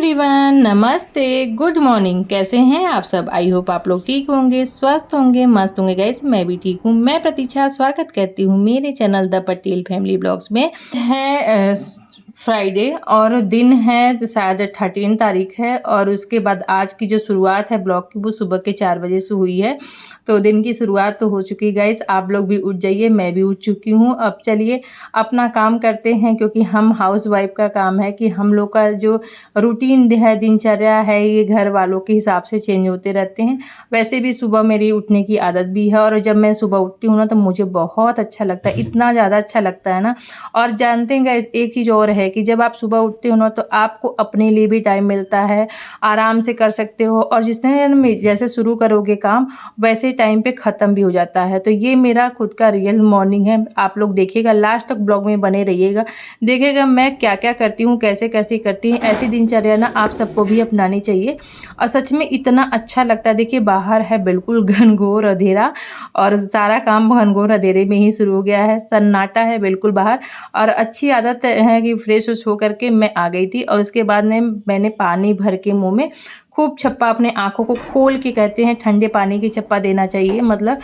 Everyone, नमस्ते, good morning. कैसे हैं आप सब? आई होप आप लोग ठीक होंगे, स्वस्थ होंगे, मस्त होंगे। गाइस मैं भी ठीक हूँ। मैं प्रतीक्षा स्वागत करती हूँ मेरे channel the Patel family blogs में। है फ्राइडे और दिन है तो शायद 13 तारीख है और उसके बाद आज की जो शुरुआत है ब्लॉग की वो सुबह के 4 बजे से हुई है। तो दिन की शुरुआत तो हो चुकी गाइस। आप लोग भी उठ जाइए, मैं भी उठ चुकी हूँ। अब चलिए अपना काम करते हैं, क्योंकि हम हाउस वाइफ का काम है कि हम लोग का जो रूटीन है, दिनचर्या है, ये घर वालों के हिसाब से चेंज होते रहते हैं। वैसे भी सुबह मेरी उठने की आदत भी है और जब मैं सुबह उठती हूँ ना तो मुझे बहुत अच्छा लगता है, इतना ज़्यादा अच्छा लगता है ना। और जानते हैं गाइस, एक चीज़ और है कि जब आप सुबह उठते हो ना तो आपको अपने लिए भी टाइम मिलता है, आराम से कर सकते हो और जिसने जैसे शुरू करोगे काम वैसे टाइम पे ख़त्म भी हो जाता है। तो ये मेरा खुद का रियल मॉर्निंग है। आप लोग देखिएगा, लास्ट तक ब्लॉग में बने रहिएगा, देखिएगा मैं क्या क्या करती हूँ, कैसे कैसे करती हूँ। ऐसी दिनचर्या ना आप सबको भी अपनानी चाहिए और सच में इतना अच्छा लगता है। देखिए बाहर है बिल्कुल घनघोर अंधेरा और सारा काम घनघोर अंधेरे में ही शुरू हो गया है, सन्नाटा है बिल्कुल बाहर। और अच्छी आदत है कि फ्रेश होकर के मैं आ गई थी और उसके बाद मैंने पानी भर के मुँह में खूब छप्पा, अपने आँखों को खोल के, कहते हैं ठंडे पानी की छप्पा देना चाहिए। मतलब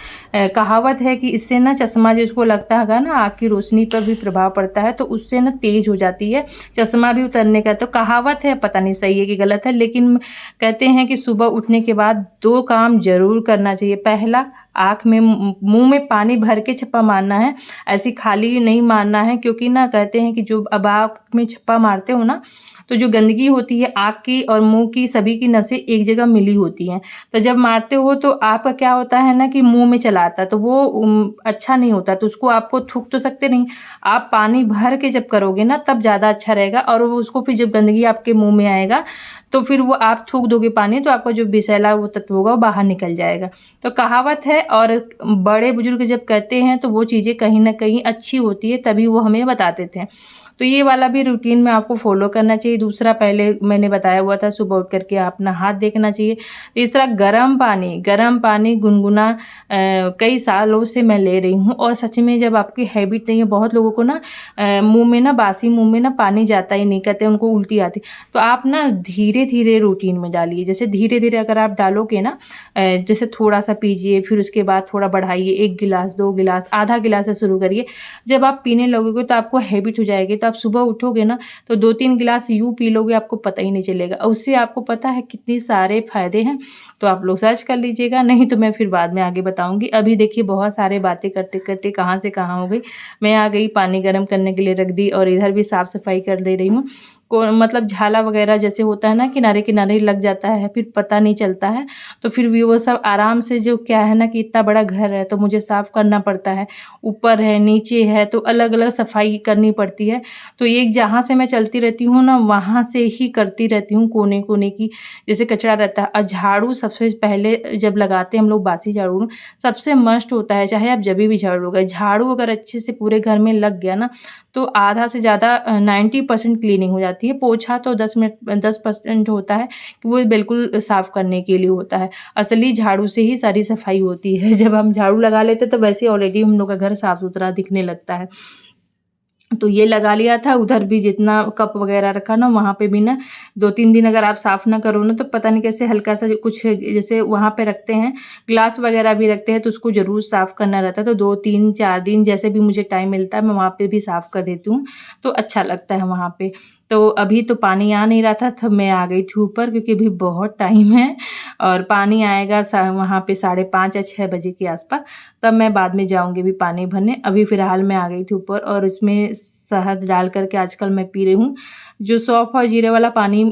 कहावत है कि इससे ना चश्मा जिसको लगता है ना, आँख की रोशनी पर भी प्रभाव पड़ता है तो उससे ना तेज हो जाती है चश्मा भी उतरने का। तो कहावत है, पता नहीं सही है कि गलत है, लेकिन कहते हैं कि सुबह उठने के बाद 2 काम ज़रूर करना चाहिए। पहला, आँख में मुँह में पानी भर के छप्पा मारना है, ऐसी खाली नहीं मारना है, क्योंकि ना कहते हैं कि जो अब आँख में छप्पा मारते हो ना तो जो गंदगी होती है आँख की और मुँह की, सभी की नसें एक जगह मिली होती हैं। तो जब मारते हो तो आपका क्या होता है ना कि मुँह में चला आता है, तो वो अच्छा नहीं होता। तो उसको आपको थूक तो सकते नहीं, आप पानी भर के जब करोगे ना तब ज़्यादा अच्छा रहेगा। और वो उसको फिर जब गंदगी आपके मुँह में आएगा तो फिर वो आप थूक दोगे पानी तो आपका जो विषैला वो तत्व होगा वो बाहर निकल जाएगा। तो कहावत है और बड़े बुजुर्ग जब कहते हैं तो वो चीज़ें कहीं न कहीं अच्छी होती है, तभी वो हमें बताते थे। तो ये वाला भी रूटीन में आपको फॉलो करना चाहिए। दूसरा, पहले मैंने बताया हुआ था सुबह उठ करके अपना हाथ देखना चाहिए। तीसरा, गर्म पानी गुनगुना कई सालों से मैं ले रही हूँ और सच में जब आपकी हैबिट नहीं है, बहुत लोगों को ना मुँह में ना, बासी मुँह में ना पानी जाता ही नहीं, कहते हैं उनको उल्टी आती। तो आप ना धीरे-धीरे रूटीन में डालिए। जैसे धीरे-धीरे अगर आप डालोगे ना, जैसे थोड़ा-सा पीजिए, फिर उसके बाद थोड़ा बढ़ाइए, 1 गिलास, 2 गिलास, आधा गिलास से शुरू करिए। जब आप पीने लगोगे तो आपको हैबिट हो जाएगी, तो आप सुबह उठोगे ना तो 2-3 गिलास यूँ पी लोगे, आपको पता ही नहीं चलेगा और उससे आपको पता है कितने सारे फ़ायदे हैं। तो आप लोग सर्च कर लीजिएगा, नहीं तो मैं फिर बाद में आगे बताऊँगी। अभी देखिए बहुत सारे बातें करते-करते कहाँ से कहाँ हो गई। मैं आ गई, पानी गर्म करने के लिए रख दी और इधर भी साफ़-सफ़ाई कर दे रही हूँ। को मतलब झाला वगैरह जैसे होता है ना, किनारे-किनारे लग जाता है, फिर पता नहीं चलता है। तो फिर भी वो सब आराम से, जो क्या है ना कि इतना बड़ा घर है तो मुझे साफ़ करना पड़ता है। ऊपर है, नीचे है, तो अलग-अलग सफाई करनी पड़ती है। तो एक जहाँ से मैं चलती रहती हूँ ना, वहाँ से ही करती रहती हूँ कोने-कोने की, जैसे कचरा रहता है। और झाड़ू सबसे पहले जब लगाते हैं हम लोग, बासी झाड़ू सबसे मस्ट होता है, चाहे आप जभी भी झाड़ू लगाएँ। झाड़ू अगर अच्छे से पूरे घर में लग गया ना, तो आधा से ज़्यादा 90% क्लीनिंग हो जाती है। पोछा तो 10% होता है कि वो बिल्कुल साफ़ करने के लिए होता है। असली झाड़ू से ही सारी सफाई होती है। जब हम झाड़ू लगा लेते हैं तो वैसे ऑलरेडी हम लोग का घर साफ़-सुथरा दिखने लगता है। तो ये लगा लिया था, उधर भी जितना कप वगैरह रखा ना, वहाँ पे भी ना 2-3 दिन अगर आप साफ़ ना करो ना तो पता नहीं कैसे हल्का-सा कुछ, जैसे वहाँ पे रखते हैं, ग्लास वगैरह भी रखते हैं तो उसको ज़रूर साफ़ करना रहता है। तो 2-3-4 दिन जैसे भी मुझे टाइम मिलता है मैं वहाँ पे भी साफ़ कर देती हूँ, तो अच्छा लगता है वहाँ पे। तो अभी तो पानी आ नहीं रहा था, तब मैं आ गई थी ऊपर, क्योंकि अभी बहुत टाइम है और पानी आएगा वहाँ पे 5:30 या 6 बजे के आस-पास, तब मैं बाद में जाऊँगी भी पानी भरने। अभी फ़िलहाल मैं आ गई थी ऊपर और इसमें शहद डाल कर के आजकल मैं पी रही हूँ। जो सौंफ और जीरे वाला पानी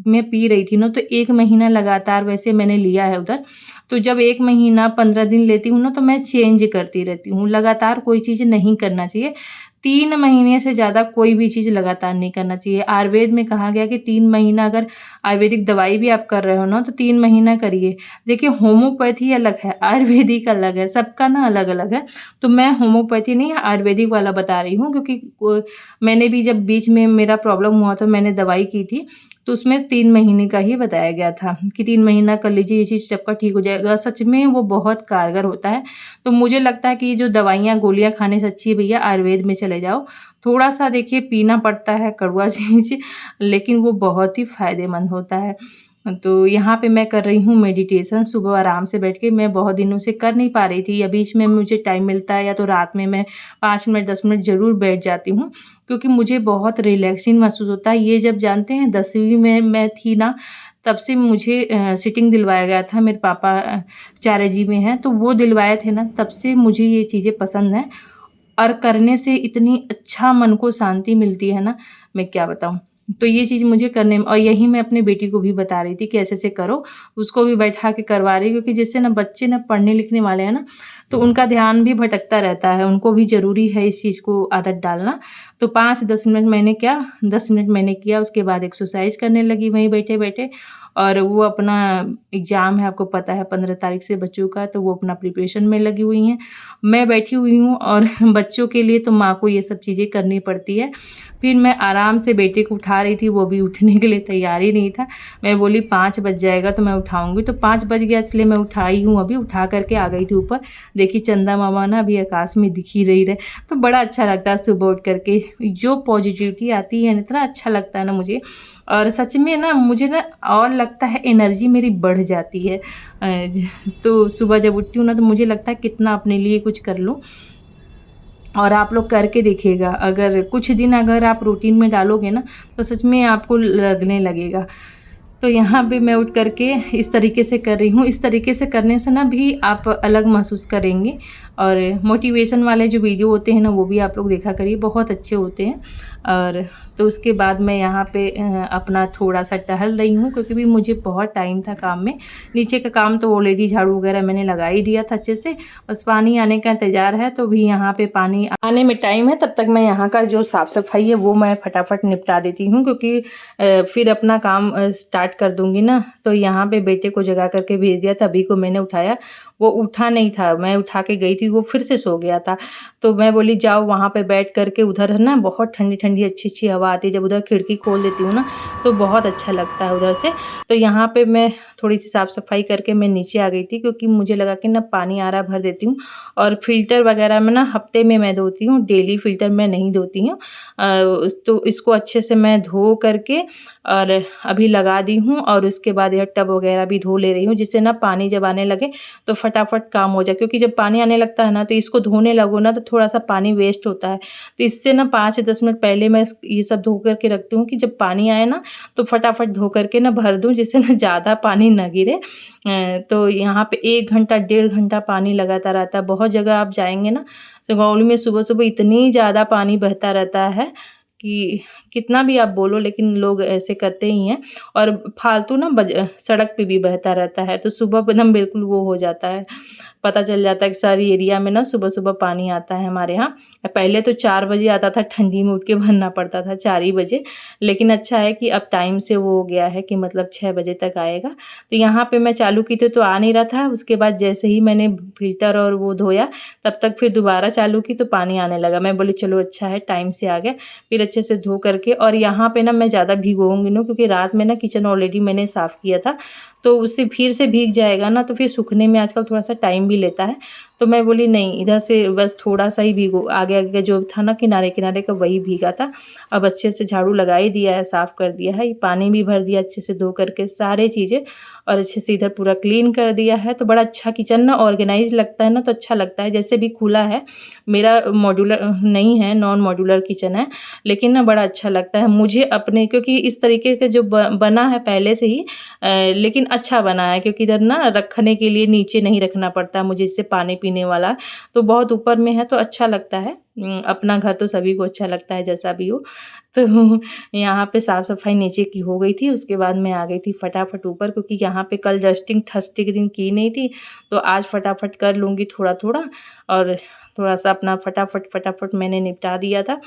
मैं पी रही थी ना, तो 1 महीना लगातार वैसे मैंने लिया है उधर। तो जब 1 महीना 15 दिन लेती हूँ ना, तो मैं चेंज करती रहती हूँ। लगातार कोई चीज़ नहीं करना चाहिए। 3 महीने से ज़्यादा कोई भी चीज़ लगातार नहीं करना चाहिए। आयुर्वेद में कहा गया कि 3 महीना, अगर आयुर्वेदिक दवाई भी आप कर रहे हो ना, तो 3 महीना करिए। देखिए होम्योपैथी अलग है, आयुर्वेदिक अलग है, सबका ना अलग-अलग है। तो मैं होम्योपैथी नहीं, आयुर्वेदिक वाला बता रही हूँ, क्योंकि मैंने भी जब बीच में मेरा प्रॉब्लम हुआ था, मैंने दवाई की थी, तो उसमें 3 महीने का ही बताया गया था कि 3 महीना कर लीजिए, ये चीज़ सबका ठीक हो जाएगा। सच में वो बहुत कारगर होता है। तो मुझे लगता है कि ये जो दवाइयाँ, गोलियाँ खाने से अच्छी है भैया आयुर्वेद में चले चले जाओ। थोड़ा-सा देखिए पीना पड़ता है कड़वा चीज़, लेकिन वो बहुत ही फ़ायदेमंद होता है। तो यहाँ पे मैं कर रही हूँ मेडिटेशन सुबह आराम से बैठ के। मैं बहुत दिनों से कर नहीं पा रही थी, या बीच में मुझे टाइम मिलता है या तो रात में मैं 5 मिनट 10 मिनट ज़रूर बैठ जाती हूँ, क्योंकि मुझे बहुत रिलैक्सिंग महसूस होता है। ये जब जानते हैं 10वीं में मैं थी ना, तब से मुझे सिटिंग दिलवाया गया था। मेरे पापा चार्य में हैं, तो वो दिलवाए थे ना, तब से मुझे ये चीज़ें पसंद हैं। और करने से इतनी अच्छा मन को शांति मिलती है ना, मैं क्या बताऊँ। तो ये चीज़ मुझे करने में, और यही मैं अपनी बेटी को भी बता रही थी कि ऐसे-ऐसे करो, उसको भी बैठा के करवा रही हूँ, क्योंकि जिससे ना बच्चे ना पढ़ने लिखने वाले हैं ना, तो उनका ध्यान भी भटकता रहता है, उनको भी ज़रूरी है इस चीज़ को आदत डालना। तो 5-10 मिनट मैंने क्या 10 मिनट मैंने किया, उसके बाद एक्सरसाइज़ करने लगी वहीं बैठे-बैठे। और वो अपना एग्ज़ाम है, आपको पता है 15 तारीख से बच्चों का, तो वो अपना प्रिपरेशन में लगी हुई हैं। मैं बैठी हुई हूँ, और बच्चों के लिए तो माँ को ये सब चीज़ें करनी पड़ती है। फिर मैं आराम से बेटे को उठा रही थी, वो भी उठने के लिए तैयार ही नहीं था। मैं बोली 5 बज जाएगा तो मैं उठाऊँगी, तो 5 बज गया, इसलिए मैं उठाई हूँ अभी, उठा कर के आ गई थी ऊपर। देखिए चंदा मामा ना अभी आकाश में दिख ही रही रहे, तो बड़ा अच्छा लगता है सुबह उठ कर के, जो पॉज़िटिविटी आती है, इतना अच्छा लगता है ना मुझे। और सच में ना मुझे ना और लगता है एनर्जी मेरी बढ़ जाती है। तो सुबह जब उठती हूँ ना, तो मुझे लगता है कितना अपने लिए कुछ कर लूँ। और आप लोग करके देखिएगा, अगर कुछ दिन अगर आप रूटीन में डालोगे ना, तो सच में आपको लगने लगेगा। तो यहाँ पे मैं उठ कर के इस तरीके से कर रही हूँ। इस तरीके से करने से ना भी आप अलग महसूस करेंगे। और मोटिवेशन वाले जो वीडियो होते हैं ना, वो भी आप लोग देखा करिए, बहुत अच्छे होते हैं। और तो उसके बाद मैं यहाँ पे अपना थोड़ा-सा टहल रही हूँ, क्योंकि भी मुझे बहुत टाइम था काम में। नीचे का काम तो ऑलरेडी झाड़ू वगैरह मैंने लगा ही दिया था अच्छे से, बस पानी आने का इंतज़ार है। तो भी यहाँ पे पानी आने में टाइम है, तब तक मैं यहाँ का जो साफ़-सफ़ाई है वो मैं फटाफट निपटा देती हूँ, क्योंकि फिर अपना काम स्टार्ट कर दूँगी ना। तो यहाँ पे बेटे को जगा कर के भेज दिया, तभी को मैंने उठाया। वो उठा नहीं था, मैं उठा के गई थी, वो फिर से सो गया था। तो मैं बोली जाओ वहाँ पे बैठ कर के, उधर है ना बहुत ठंडी-ठंडी अच्छी-अच्छी हवा आती है, जब उधर खिड़की खोल देती हूँ ना, तो बहुत अच्छा लगता है उधर से। तो यहाँ पे मैं थोड़ी-सी साफ़-सफ़ाई करके मैं नीचे आ गई थी, क्योंकि मुझे लगा कि ना पानी आ रहा है, भर देती हूँ। और फ़िल्टर वगैरह में ना हफ़्ते में मैं धोती हूँ, डेली फ़िल्टर मैं नहीं धोती हूँ। तो इसको अच्छे से मैं धो करके और अभी लगा दी हूँ, और उसके बाद यह टब वगैरह भी धो ले रही हूँ, जिससे ना पानी जब आने लगे तो फटाफट काम हो जाए। क्योंकि जब पानी आने लगता है ना, तो इसको धोने लगो ना, तो थोड़ा-सा पानी वेस्ट होता है। तो इससे ना 5 से 10 मिनट पहले मैं ये सब धो कर के रखती हूँ, कि जब पानी आए ना, तो फटाफट धो कर के ना भर दूँ, जिससे ना ज़्यादा पानी ना गिरे। तो यहाँ पे 1 घंटा, डेढ़ घंटा पानी लगातार आता है। बहुत जगह आप जाएँगे ना, तो गाँव में सुबह-सुबह इतनी ज़्यादा पानी बहता रहता है कि कितना भी आप बोलो, लेकिन लोग ऐसे करते ही हैं। और फालतू ना सड़क पे भी बहता रहता है, तो सुबह एकदम बिल्कुल वो हो जाता है, पता चल जाता है कि सारी एरिया में ना सुबह-सुबह पानी आता है हमारे यहाँ। पहले तो 4 बजे आता था, ठंडी में उठ के भरना पड़ता था 4 ही बजे, लेकिन अच्छा है कि अब टाइम से वो हो गया है कि मतलब 6 बजे तक आएगा। तो यहाँ पे मैं चालू की थी तो आ नहीं रहा था, उसके बाद जैसे ही मैंने फ़िल्टर और वो धोया, तब तक फिर दोबारा चालू की तो पानी आने लगा। मैं बोली चलो अच्छा है, टाइम से आ गया। फिर अच्छे से धो करके, और यहाँ पे ना मैं ज़्यादा भिगोऊँगी नहीं, क्योंकि रात में ना किचन ऑलरेडी मैंने साफ़ किया था, तो उससे फिर से भीग जाएगा ना, तो फिर सूखने में आजकल थोड़ा-सा टाइम भी लेता है। तो मैं बोली नहीं, इधर से बस थोड़ा-सा ही भिगो, आगे-आगे जो था ना किनारे-किनारे का, वही भीगा था। अब अच्छे से झाड़ू लगा ही दिया है, साफ़ कर दिया है, पानी भी भर दिया अच्छे से धो करके सारी चीज़ें, और अच्छे से इधर पूरा क्लीन कर दिया है। तो बड़ा अच्छा किचन ना ऑर्गेनाइज़ लगता है ना, तो अच्छा लगता है। जैसे भी खुला है, मेरा मॉड्यूलर नहीं है, नॉन मॉड्यूलर किचन है, लेकिन ना बड़ा अच्छा लगता है मुझे अपने, क्योंकि इस तरीके का जो बना है पहले से ही, लेकिन अच्छा बना है, क्योंकि इधर ना रखने के लिए नीचे नहीं रखना पड़ता मुझे, जैसे पानी पीने वाला, तो बहुत ऊपर में है, तो अच्छा लगता है। अपना घर तो सभी को अच्छा लगता है जैसा भी हो। तो यहाँ पे साफ़-सफ़ाई नीचे की हो गई थी, उसके बाद मैं आ गई थी फटाफट ऊपर, क्योंकि यहाँ पे कल डस्टिंग थर्सडे के दिन की नहीं थी, तो आज फटाफट कर लूँगी थोड़ा-थोड़ा। और थोड़ा-सा अपना फटाफट मैंने निपटा दिया था।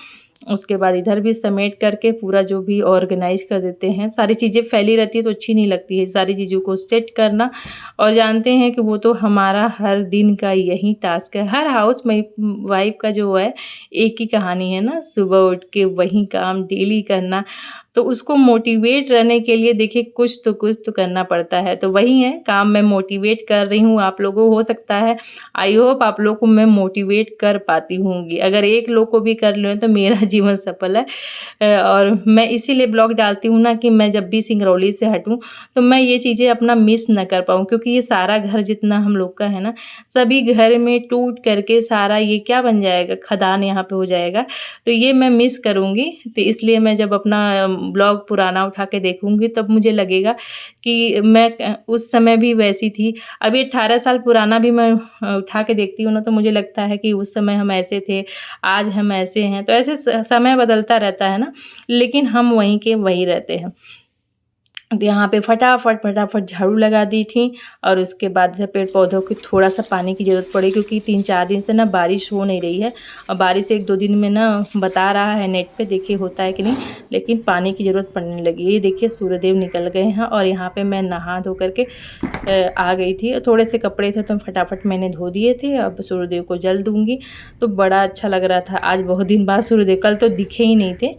उसके बाद इधर भी समेट करके पूरा जो भी ऑर्गेनाइज कर देते हैं। सारी चीज़ें फैली रहती है तो अच्छी नहीं लगती है, सारी चीज़ों को सेट करना। और जानते हैं कि वो तो हमारा हर दिन का यही टास्क है। हर हाउस वाइफ का जो है एक ही कहानी है ना, सुबह उठ के वही काम डेली करना। तो उसको मोटिवेट रहने के लिए देखिए कुछ तो करना पड़ता है। तो वही है काम, मैं मोटिवेट कर रही हूँ आप लोगों को। हो सकता है, आई होप आप लोग को मैं मोटिवेट कर पाती होंगी। अगर एक लोग को भी कर लें तो मेरा जीवन सफल है। और मैं इसीलिए ब्लॉग डालती हूँ ना कि मैं जब भी सिंगरौली से हटूँ तो मैं ये चीज़ें अपना मिस न कर पाऊँ, क्योंकि ये सारा घर जितना हम लोग का है ना, सभी घर में टूट करके सारा ये क्या बन जाएगा, खदान यहाँ पे हो जाएगा। तो ये मैं मिस करूँगी। तो इसलिए मैं जब अपना ब्लॉग पुराना उठा के देखूँगी तब मुझे लगेगा कि मैं उस समय भी वैसी थी। अभी 18 साल पुराना भी मैं उठा के देखती हूँ ना, तो मुझे लगता है कि उस समय हम ऐसे थे, आज हम ऐसे हैं। तो ऐसे समय बदलता रहता है ना, लेकिन हम वहीं के वहीं रहते हैं। तो यहाँ पे फटाफट झाड़ू लगा दी थी। और उसके बाद पेड़ पौधों को थोड़ा सा पानी की ज़रूरत पड़ी, क्योंकि 3-4 दिन से ना बारिश हो नहीं रही है। और बारिश 1-2 दिन में ना बता रहा है नेट पे, देखिए होता है कि नहीं, लेकिन पानी की ज़रूरत पड़ने लगी है। ये देखिए सूर्यदेव निकल गए हैं और यहाँ पे मैं नहा धो करके आ गई थी। थोड़े से कपड़े थे तो फटाफट मैंने धो दिए थे। अब सूर्यदेव को जल दूँगी। तो बड़ा अच्छा लग रहा था। आज बहुत दिन बाद सूर्यदेव, कल तो दिखे ही नहीं थे।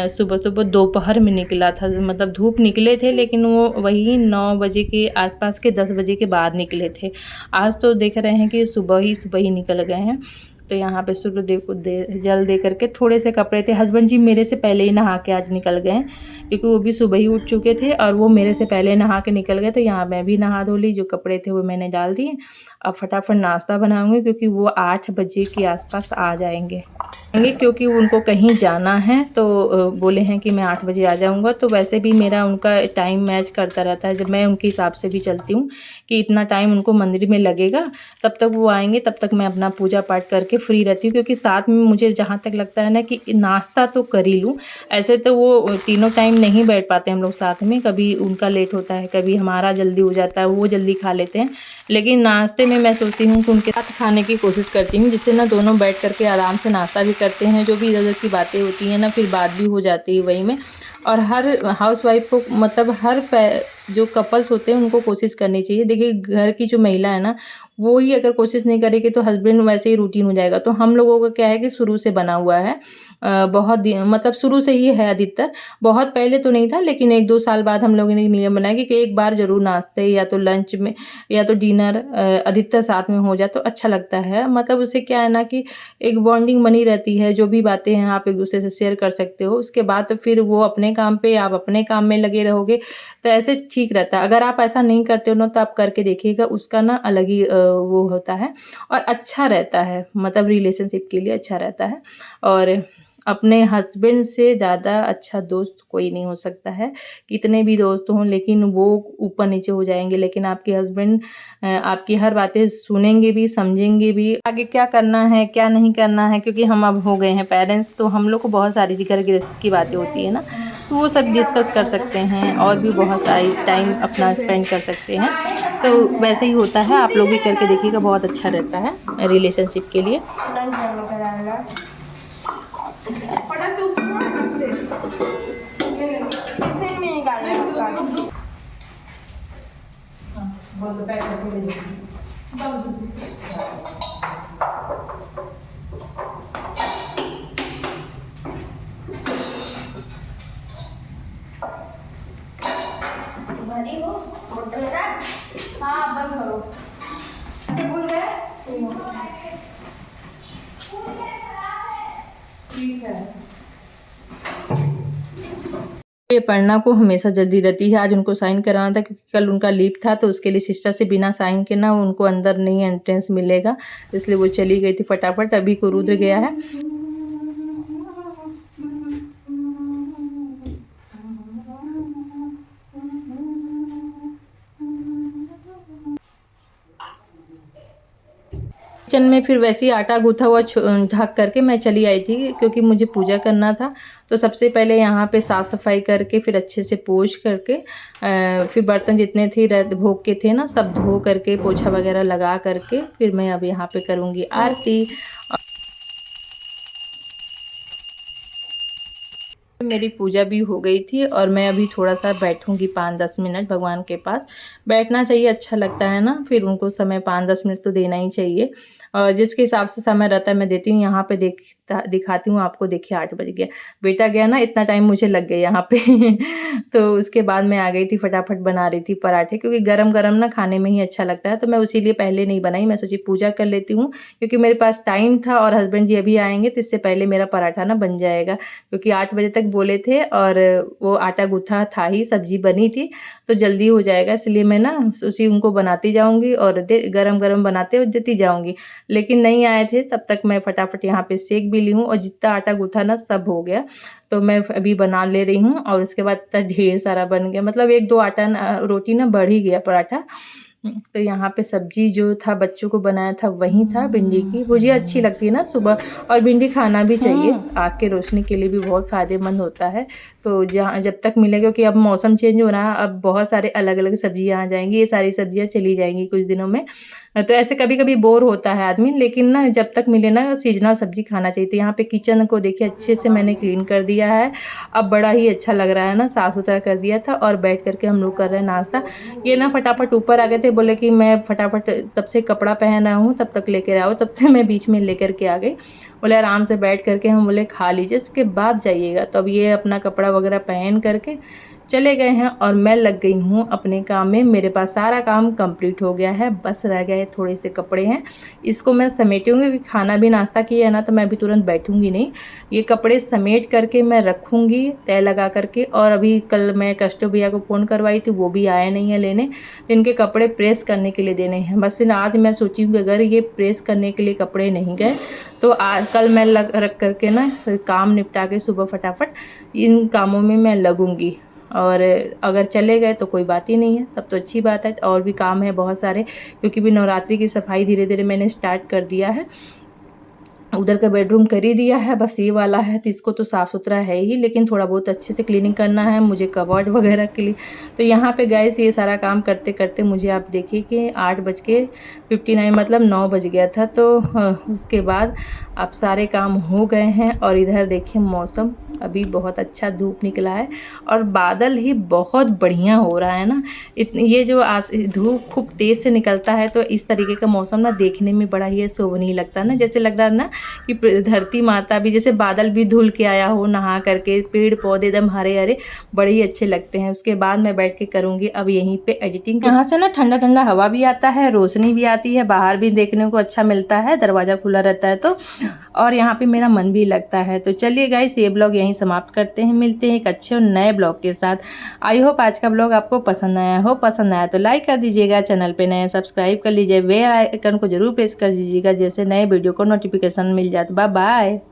सुबह दोपहर में निकला था, मतलब धूप निकले थे, लेकिन वो वही 9 बजे के आसपास के 10 बजे के बाद निकले थे। आज तो देख रहे हैं कि सुबह ही निकल गए हैं। तो यहाँ पे सूर्यदेव को जल दे करके, थोड़े से कपड़े थे, हस्बैंड जी मेरे से पहले ही नहा के आज निकल गए हैं, क्योंकि वो भी सुबह ही उठ चुके थे और वो मेरे से पहले नहा के निकल गए। तो यहाँ मैं भी नहा धो ली, जो कपड़े थे वो मैंने डाल दिए। अब फटाफट नाश्ता बनाऊंगी, क्योंकि वो 8 बजे के आसपास आ जाएंगे, क्योंकि उनको कहीं जाना है। तो बोले हैं कि मैं 8 बजे आ जाऊंगा। तो वैसे भी मेरा उनका टाइम मैच करता रहता है, जब मैं उनके हिसाब से भी चलती हूँ कि इतना टाइम उनको मंदिर में लगेगा, तब तक वो आएंगे, तब तक मैं अपना पूजा पाठ करके फ्री रहती हूँ। क्योंकि साथ में मुझे जहाँ तक लगता है ना कि नाश्ता तो कर ही लूँ। ऐसे तो वो तीनों टाइम नहीं बैठ पाते हम लोग साथ में, कभी उनका लेट होता है, कभी हमारा जल्दी हो जाता है, वो जल्दी खा लेते हैं। लेकिन नाश्ते में मैं सोचती हूँ कि उनके साथ खाने की कोशिश करती हूँ, जिससे ना दोनों बैठ करके आराम से नाश्ता भी करते हैं। जो भी इधर की बातें होती हैं ना, फिर बात भी हो जाती है वही में। और हर हाउसवाइफ को, मतलब हर जो कपल्स होते हैं उनको कोशिश करनी चाहिए। देखिए घर की जो महिला है ना, वो ही अगर कोशिश नहीं करेगी तो हस्बैंड वैसे ही रूटीन हो जाएगा। तो हम लोगों का क्या है कि शुरू से बना हुआ है, मतलब शुरू से ही है अधिकतर। बहुत पहले तो नहीं था, लेकिन 1-2 साल बाद हम लोगों ने नियम बनाया कि एक बार ज़रूर नाश्ते या तो लंच में या तो डिनर अधिकतर साथ में हो जाए तो अच्छा लगता है। मतलब उससे क्या है ना कि एक बॉन्डिंग बनी रहती है, जो भी बातें हैं आप एक दूसरे से शेयर कर सकते हो। उसके बाद तो फिर वो अपने काम पे, आप अपने काम में लगे रहोगे, तो ऐसे ठीक रहता है। अगर आप ऐसा नहीं करते हो ना, तो आप करके देखिएगा, उसका ना अलग ही वो होता है और अच्छा रहता है, मतलब रिलेशनशिप के लिए अच्छा रहता है। और अपने हस्बैंड से ज़्यादा अच्छा दोस्त कोई नहीं हो सकता है। कितने भी दोस्त हों, लेकिन वो ऊपर नीचे हो जाएंगे, लेकिन आपके हस्बैंड आपकी हर बातें सुनेंगे भी, समझेंगे भी, आगे क्या करना है क्या नहीं करना है। क्योंकि हम अब हो गए हैं पेरेंट्स, तो हम लोग को बहुत सारी घर गृहस्थ की बातें होती है ना, तो वो सब डिस्कस कर सकते हैं और भी बहुत सारी टाइम अपना स्पेंड कर सकते हैं। तो वैसे ही होता है, आप लोग भी करके देखिएगा, बहुत अच्छा रहता है रिलेशनशिप के लिए। हाँ बंद करो। भूल गए? ठीक है। ये पढ़ना को हमेशा जल्दी रहती है। आज उनको साइन कराना था, क्योंकि कल उनका लीव था, तो उसके लिए सिस्टर से बिना साइन के ना उनको अंदर नहीं एंट्रेंस मिलेगा, इसलिए वो चली गई थी फटाफट। अभी को रुद्र गया है। किचन में फिर वैसे ही आटा गूँथा हुआ ढक करके मैं चली आई थी, क्योंकि मुझे पूजा करना था। तो सबसे पहले यहाँ पे साफ़ सफाई करके, फिर अच्छे से पोंछ करके, फिर बर्तन जितने थे भोग के थे ना, सब धो करके पोछा वगैरह लगा करके, फिर मैं अब यहाँ पे करूँगी आरती। मेरी पूजा भी हो गई थी और मैं अभी थोड़ा सा बैठूंगी 5-10 मिनट भगवान के पास। बैठना चाहिए, अच्छा लगता है ना, फिर उनको समय 5-10 मिनट तो देना ही चाहिए। और जिसके हिसाब से समय रहता है मैं देती हूँ। यहाँ पे दिखाती हूँ आपको, देखिए 8 बज गया। बेटा गया ना, इतना टाइम मुझे लग गया यहाँ पे तो उसके बाद मैं आ गई थी, फटाफट बना रही थी पराठे, क्योंकि गरम गरम ना खाने में ही अच्छा लगता है। तो मैं उसी लिए पहले नहीं बनाई, मैं सोची पूजा कर लेती हूँ, क्योंकि मेरे पास टाइम था और हस्बैंड जी अभी आएंगे तो इससे पहले मेरा पराठा ना बन जाएगा, क्योंकि 8 बजे तक बोले थे और वो आटा गूँथा था ही, सब्जी बनी थी तो जल्दी हो जाएगा। इसलिए मैं ना उसी उनको बनाती जाऊँगी और गरम गरम बनाते हुए देती जाऊँगी। लेकिन नहीं आए थे, तब तक मैं फटाफट यहाँ पे सेक भी ली हूँ और जितना आटा गूँथा ना सब हो गया। तो मैं अभी बना ले रही हूँ और उसके बाद इतना ढेर सारा बन गया, मतलब 1-2 आटा रोटी ना बढ़ ही गया पराठा। तो यहाँ पे सब्जी जो था बच्चों को बनाया था वही था, भिंडी की भुजिया अच्छी लगती है ना सुबह, और भिंडी खाना भी चाहिए, आँख के रोशनी के लिए भी बहुत फ़ायदेमंद होता है। तो जहाँ जब तक मिले, क्योंकि अब मौसम चेंज हो रहा है, अब बहुत सारे अलग अलग सब्जियाँ आ जाएंगी, ये सारी सब्जियाँ चली जाएंगी कुछ दिनों में। तो ऐसे कभी कभी बोर होता है आदमी, लेकिन ना जब तक मिले ना सीजनल सब्जी खाना चाहिए। तो यहाँ पे किचन को देखिए अच्छे से मैंने क्लीन कर दिया है, अब बड़ा ही अच्छा लग रहा है ना, साफ़ सुथरा कर दिया था। और बैठ करके हम लोग कर रहे हैं नाश्ता। ये ना फटाफट ऊपर आ गए थे, बोले कि मैं फटाफट तब से कपड़ा पहना हूँ तब तक लेकर आओ, तब से मैं बीच में लेकर के आ गई। बोले आराम से बैठ करके, हम बोले खा लीजिए उसके बाद जाइएगा। तो अब ये अपना कपड़ा वगैरह पहन करके चले गए हैं और मैं लग गई हूँ अपने काम में। मेरे पास सारा काम कंप्लीट हो गया है, बस रह गए थोड़े से कपड़े हैं, इसको मैं समेटूंगी, क्योंकि खाना भी नाश्ता किया है ना, तो मैं अभी तुरंत बैठूंगी नहीं। ये कपड़े समेट करके मैं रखूंगी तय लगा करके। और अभी कल मैं कष्टो भैया को फ़ोन करवाई थी, वो भी आए नहीं है लेने, तो इनके कपड़े प्रेस करने के लिए देने हैं। बस आज मैं सोची हूँ कि अगर ये प्रेस करने के लिए कपड़े नहीं गए तो कल मैं रख करके ना काम निपटा के सुबह फटाफट इन कामों में मैं लगूंगी। और अगर चले गए तो कोई बात ही नहीं है, तब तो अच्छी बात है। और भी काम है बहुत सारे, क्योंकि भी नवरात्रि की सफाई धीरे धीरे मैंने स्टार्ट कर दिया है। उधर का बेडरूम कर ही दिया है, बस ये वाला है, तो इसको तो साफ़ सुथरा है ही, लेकिन थोड़ा बहुत अच्छे से क्लीनिंग करना है मुझे कबर्ड वगैरह के लिए। तो यहाँ पे गैस ये सारा काम करते करते मुझे आप देखिए कि 8:59 मतलब 9 बज गया था। तो उसके बाद अब सारे काम हो गए हैं। और इधर देखिए मौसम अभी बहुत अच्छा धूप निकला है और बादल ही बहुत बढ़िया हो रहा है ना। ये जो धूप खूब तेज़ से निकलता है तो इस तरीके का मौसम ना देखने में बड़ा ही शोभनीय लगता है ना, जैसे लग रहा है ना कि धरती माता भी, जैसे बादल भी धुल के आया हो नहा करके, पेड़ पौधे एकदम हरे हरे, बड़े ही अच्छे लगते हैं। उसके बाद मैं बैठ के करूँगी अब यहीं पे एडिटिंग। यहाँ से ना ठंडा ठंडा हवा भी आता है, रोशनी भी आती है, बाहर भी देखने को अच्छा मिलता है, दरवाज़ा खुला रहता है तो, और यहाँ पे मेरा मन भी लगता है। तो चलिए गाइस, ये ब्लॉग यहीं समाप्त करते हैं, मिलते हैं एक अच्छे और नए ब्लॉग के साथ। आई होप आज का ब्लॉग आपको पसंद आया हो, पसंद आया तो लाइक कर दीजिएगा, चैनल पे नए सब्सक्राइब कर लीजिए, बेल आइकन को जरूर प्रेस कर दीजिएगा, जैसे नए वीडियो को नोटिफिकेशन मिल जाए। Bye bye.